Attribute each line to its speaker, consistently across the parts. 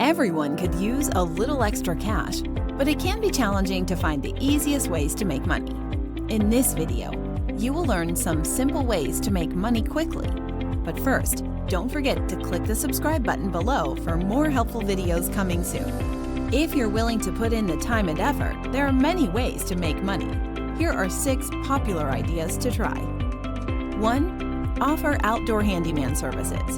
Speaker 1: Everyone could use a little extra cash, but it can be challenging to find the easiest ways to make money. In this video, you will learn some simple ways to make money quickly. But first, don't forget to click the subscribe button below for more helpful videos coming soon. If you're willing to put in the time and effort, there are many ways to make money. Here are 6 popular ideas to try. 1. Offer outdoor handyman services.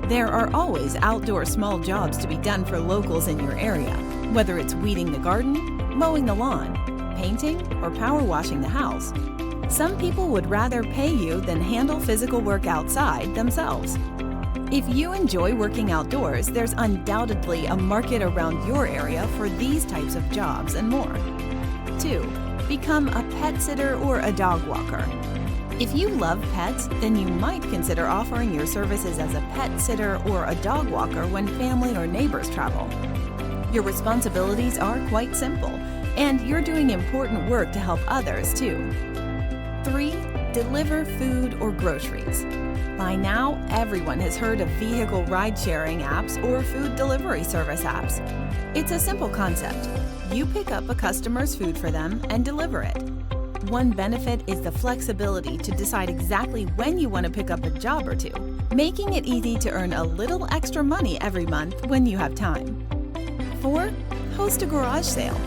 Speaker 1: There are always outdoor small jobs to be done for locals in your area, whether it's weeding the garden, mowing the lawn, painting, or power washing the house. Some people would rather pay you than handle physical work outside themselves. If you enjoy working outdoors, there's undoubtedly a market around your area for these types of jobs and more. 2. Become a pet sitter or a dog walker. If you love pets, then you might consider offering your services as a pet sitter or a dog walker when family or neighbors travel. Your responsibilities are quite simple, and you're doing important work to help others too. 3. Deliver food or groceries. By now, everyone has heard of vehicle ride-sharing apps or food delivery service apps. It's a simple concept. You pick up a customer's food for them and deliver it. One benefit is the flexibility to decide exactly when you want to pick up a job or two, making it easy to earn a little extra money every month when you have time. 4. Host a garage sale.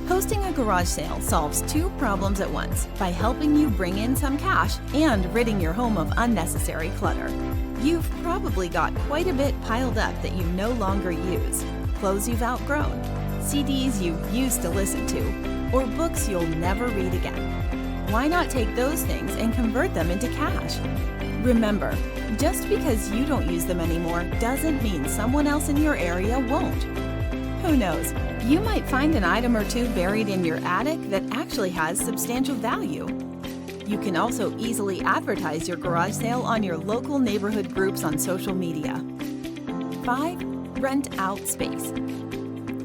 Speaker 1: Hosting a garage sale solves 2 problems at once by helping you bring in some cash and ridding your home of unnecessary clutter. You've probably got quite a bit piled up that you no longer use, clothes you've outgrown, CDs you used to listen to, or books you'll never read again. Why not take those things and convert them into cash? Remember, just because you don't use them anymore doesn't mean someone else in your area won't. Who knows, you might find an item or two buried in your attic that actually has substantial value. You can also easily advertise your garage sale on your local neighborhood groups on social media. 5. Rent out space.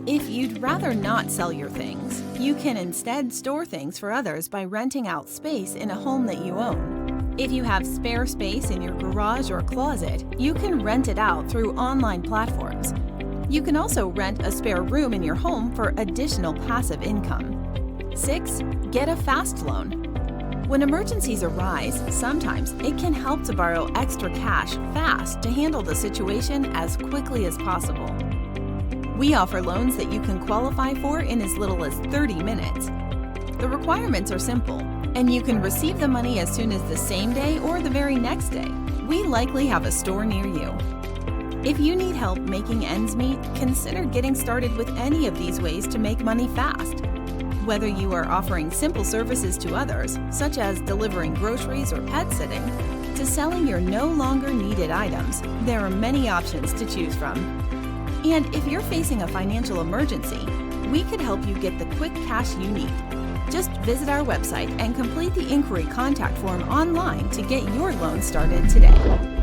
Speaker 1: If you'd rather not sell your things, you can instead store things for others by renting out space in a home that you own. If you have spare space in your garage or closet, you can rent it out through online platforms. You can also rent a spare room in your home for additional passive income. 6. Get a fast loan. When emergencies arise, sometimes it can help to borrow extra cash fast to handle the situation as quickly as possible. We offer loans that you can qualify for in as little as 30 minutes. The requirements are simple, and you can receive the money as soon as the same day or the very next day. We likely have a store near you. If you need help making ends meet, consider getting started with any of these ways to make money fast. Whether you are offering simple services to others, such as delivering groceries or pet sitting, to selling your no longer needed items, there are many options to choose from. And if you're facing a financial emergency, we could help you get the quick cash you need. Just visit our website and complete the inquiry contact form online to get your loan started today.